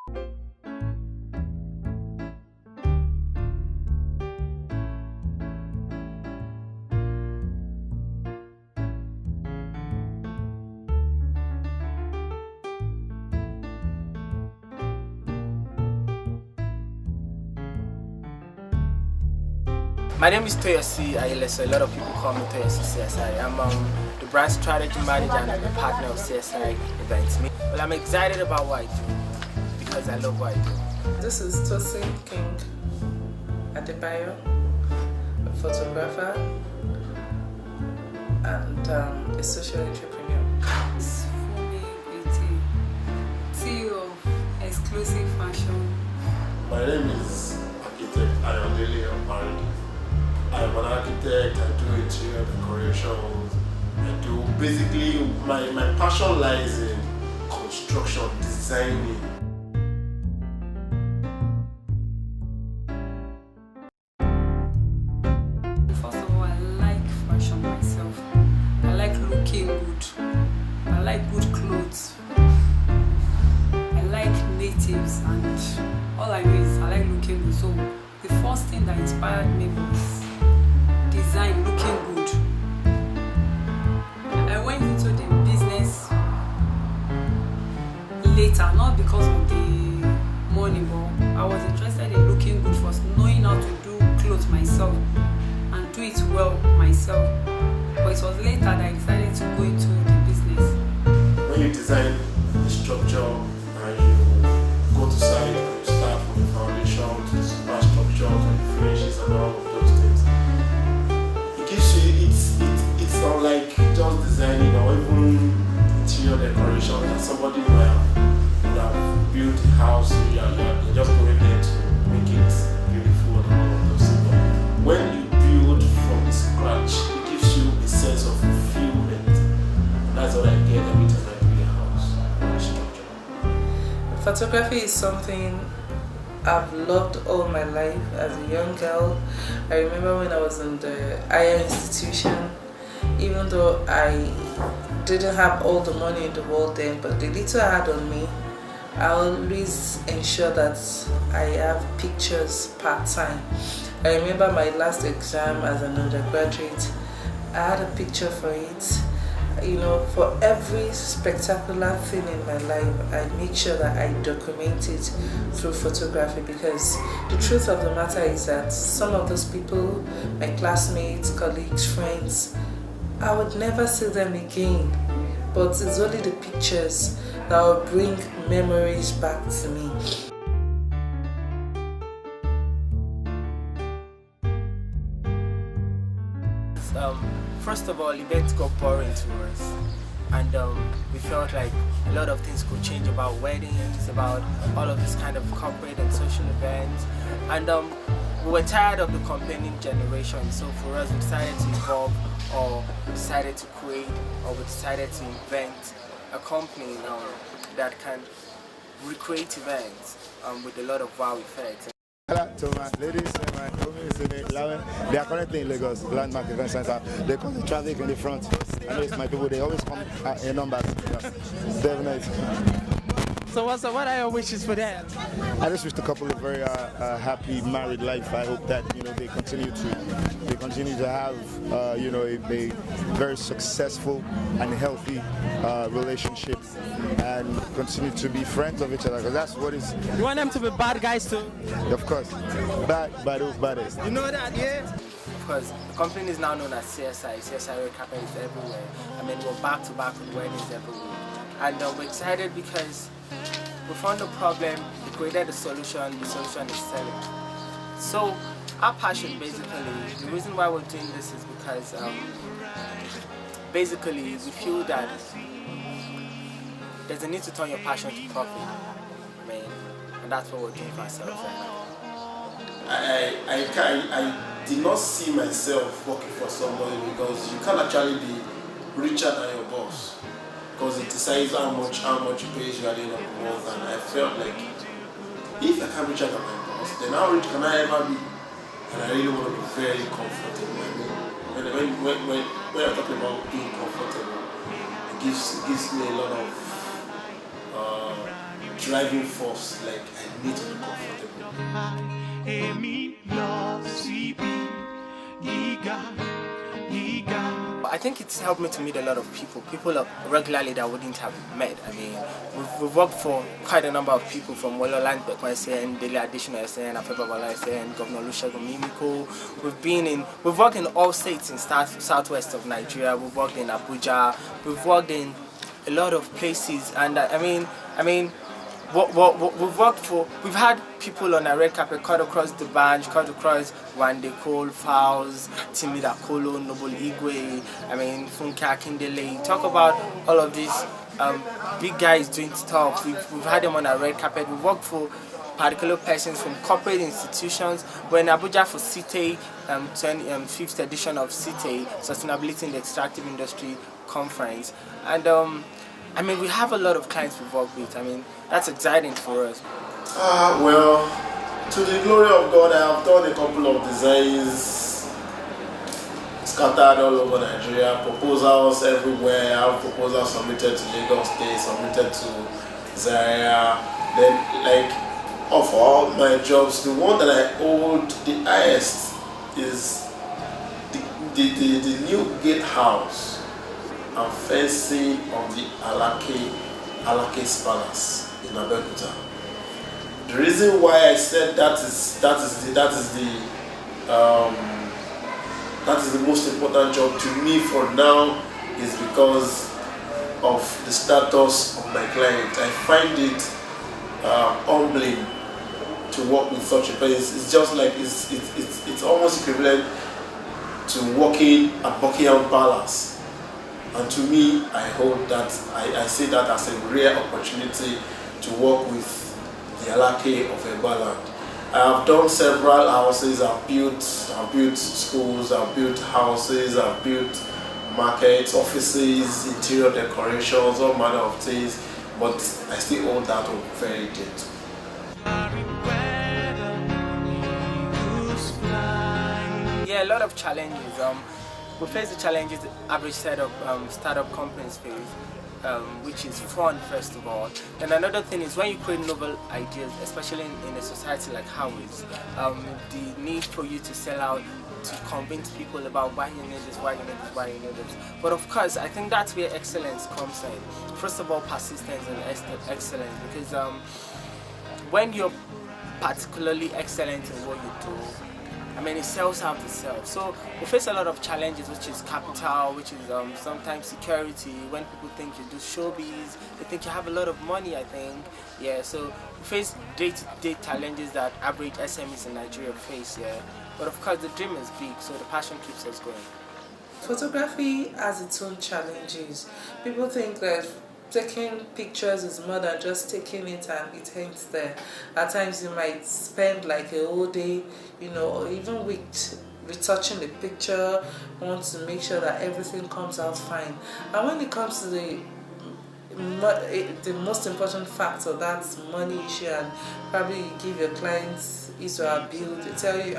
My name is Toyosi Ayele, so a lot of people call me Toyosi CSI. I'm the brand strategy manager and I'm a partner of CSI Events. Well, I'm excited about what I do because I love what I do. This is Tosin King Adebayo, a photographer and a social entrepreneur. Fumi Iti, CEO of Exclusive Fashion. My name is Architect Ayodele Opari. I'm an architect, I do interior decorations, I do basically, my passion lies in construction, designing. First of all, I like fashion myself. I like looking good. I like good clothes. I like natives, and all I know is I like looking good. So the first thing that inspired me was design, looking good. I went into the business later, not because of the money, but I was interested in looking good first, knowing how to do clothes myself and do it well myself. But it was later that I decided to go into the business. When you design the structure and you go to site and you start from the foundation to the superstructure to the finishes and all of those things, it gives you, it's not like just designing or even interior decoration that somebody would have built a house, you're just going there to make it beautiful and all of those things. But when you build from scratch, it gives you a sense of fulfillment. That's what I get every time I build a house or a structure. Photography is something I've loved all my life as a young girl. I remember when I was in the higher institution, even though I didn't have all the money in the world then, but the little I had on me, I always ensure that I have pictures part-time. I remember my last exam as an undergraduate, I had a picture for it. You know, for every spectacular thing in my life, I make sure that I document it through photography, because the truth of the matter is that some of those people, my classmates, colleagues, friends, I would never see them again. But it's only the pictures that will bring memories back to me. First of all, events got boring to us, and we felt like a lot of things could change about weddings, about all of this kind of corporate and social events, and we were tired of the complaining generation. So for us, we decided to evolve, or we decided to create, or we decided to invent a company that can recreate events with a lot of wow effects. Ladies and gentlemen, they are currently in Lagos, Landmark Event Center. They call the traffic in the front. I know it's my people, they always come in numbers. Definitely. So what are your wishes for that? I just wish the couple a very happy married life. I hope that they continue to have a very successful and healthy relationship, and continue to be friends of each other, because that's what is. You want them to be bad guys too? Of course, bad of baddest. You know that, yeah? Because the company is now known as CSI. CSI Red Carpet is everywhere. I mean, we're back to back with weddings every week. And we're excited because we found a problem, we created a solution, the solution is selling. So our passion, basically, the reason why we're doing this is because basically we feel that there's a need to turn your passion to profit. I mean, and that's what we're doing for ourselves right now. I did not see myself working for somebody, because you can't actually be richer than your boss, because it decides how much you pay you at the end of the month. And I felt like, if I can't be richer than my boss, then how rich can I ever be? And I really want to be very comfortable. I mean, when I'm talking about being comfortable, it gives me a lot of driving force. Like, I need to be comfortable. I think it's helped me to meet a lot of people regularly that I wouldn't have met. I mean, we've worked for quite a number of people, from Wololand Bekwese, Daily Additional SN, Afebabala SN, Governor Olusegun Mimiko. We've worked in all states in southwest of Nigeria. We've worked in Abuja. We've worked in a lot of places, and I mean, we've had people on a red carpet cut across the bench, cut across Wande Cole, Fowles, Timida Kolo, Noble Igwe, Funke Akindele. Talk about all of these big guys doing stuff. We've had them on a red carpet. We've worked for particular persons from corporate institutions. We're in Abuja for CITE, 5th edition of CITE, Sustainability in the Extractive Industry Conference. And we have a lot of clients we've worked with. That's exciting for us. Well, to the glory of God, I have done a couple of designs scattered all over Nigeria, proposals everywhere. I have proposals submitted to Lagos State, submitted to Zaria. Then, like, of all my jobs, the one that I hold the highest is the new gatehouse and fencing of the Alake's Palace in Abeokuta. The reason why I said that is the most important job to me for now is because of the status of my client. I find it humbling to work with such a place. It's just like it's almost equivalent to working at Buckingham Palace. And to me, I hold that, I see that as a rare opportunity to work with the Alake of Egbaland. I have done several houses. I've built schools, I've built houses, I've built markets, offices, interior decorations, all manner of things, but I still hold that one very dear. Yeah, a lot of challenges. We face the challenges the average startup companies face, which is fun, first of all. And another thing is when you create novel ideas, especially in a society like ours, the need for you to sell out, to convince people about why you need this, why you need this, why you need this. But of course, I think that's where excellence comes in. First of all, persistence and excellence, because when you're particularly excellent in what you do, it sells out itself. So we face a lot of challenges, which is capital, which is sometimes security. When people think you do showbiz, they think you have a lot of money, I think. Yeah, so we face day-to-day challenges that average SMEs in Nigeria face, yeah. But of course, the dream is big, so the passion keeps us going. Photography has its own challenges. People think that taking pictures is more than just taking it and it ends there. At times you might spend like a whole day, or even with retouching the picture, want to make sure that everything comes out fine. And when it comes to the most important factor, that's money issue, and probably you give your clients his or her bill, they tell you,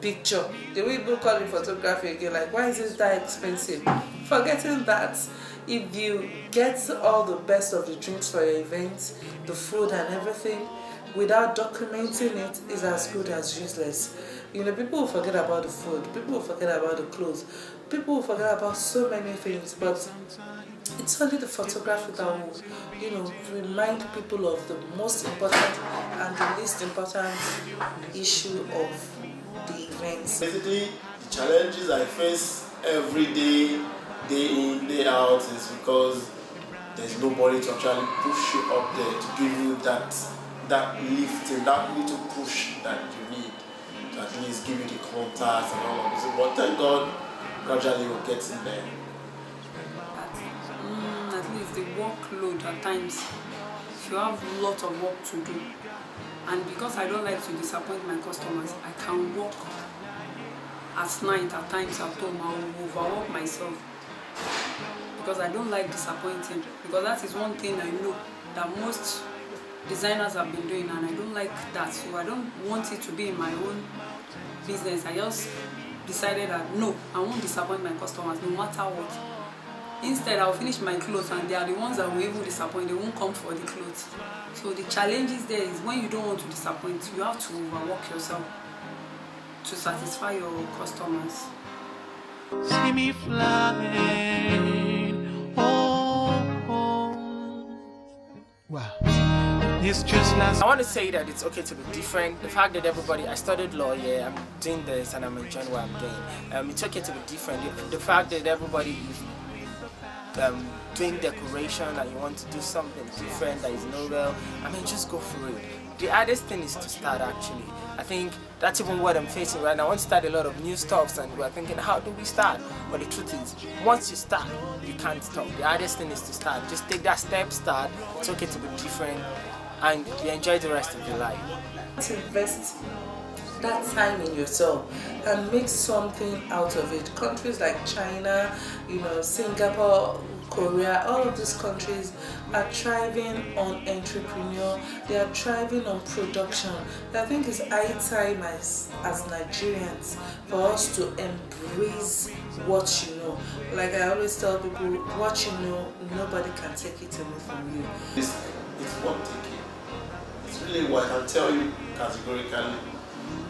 picture. The way people call it photography again, like, why is it that expensive? Forgetting that, if you get all the best of the drinks for your events, the food and everything, without documenting it, is as good as useless. People will forget about the food, people will forget about the clothes, people will forget about so many things, but it's only the photography that will, remind people of the most important and the least important issue of the events. Basically, the challenges I face every day, day in, day out, is because there's nobody to actually push you up there, to give you that lifting, that little push that you need, to at least give you the contacts and all of this. But thank God, gradually we're getting there. At least the workload at times, if you have a lot of work to do, and because I don't like to disappoint my customers, I can work at night, at times at home. I will overwork myself because I don't like disappointing, because that is one thing I know that most designers have been doing, and I don't like that. So I don't want it to be in my own business. I just decided that no, I won't disappoint my customers no matter what. Instead, I'll finish my clothes and they are the ones that will even disappoint. They won't come for the clothes. So the challenges there is when you don't want to disappoint, you have to overwork yourself to satisfy your customers. See me flying, oh, oh. Wow, it's just last. I want to say that it's okay to be different. The fact that everybody, I studied law, yeah, I'm doing this and I'm enjoying what I'm doing. It's okay to be different. The fact that everybody is doing decoration and you want to do something different that is novel, I mean, just go for it. The hardest thing is to start, actually. I think that's even what I'm facing right now. I want to start a lot of new stuff and we're thinking, how do we start? But the truth is, once you start, you can't stop. The hardest thing is to start. Just take that step, start. It's okay to be different and you enjoy the rest of your life. Invest that time in yourself and make something out of it. Countries like China, Singapore, Korea, all of these countries are thriving on entrepreneur. They are thriving on production. I think it's high time as Nigerians for us to embrace what you know. Like I always tell people, what you know, nobody can take it away from you. It's worth taking. It's really what I can tell you categorically.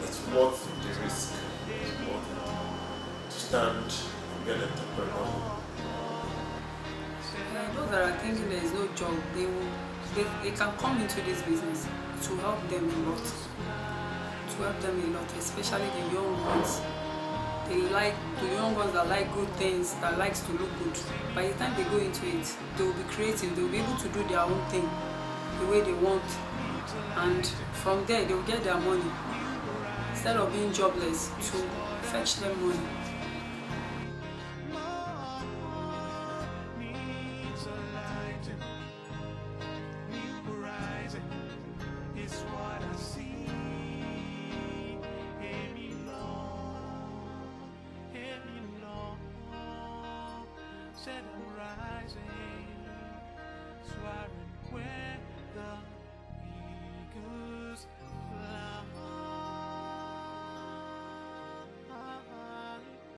It's worth the risk. It's worth it to stand and be an entrepreneur. Those that are thinking there is no job, they can come into this business to help them a lot. Especially the young ones. The young ones that like good things, that likes to look good. By the time they go into it, they will be creative, they will be able to do their own thing the way they want. And from there, they will get their money. Instead of being jobless, to fetch them money. Rising, soaring where the eagles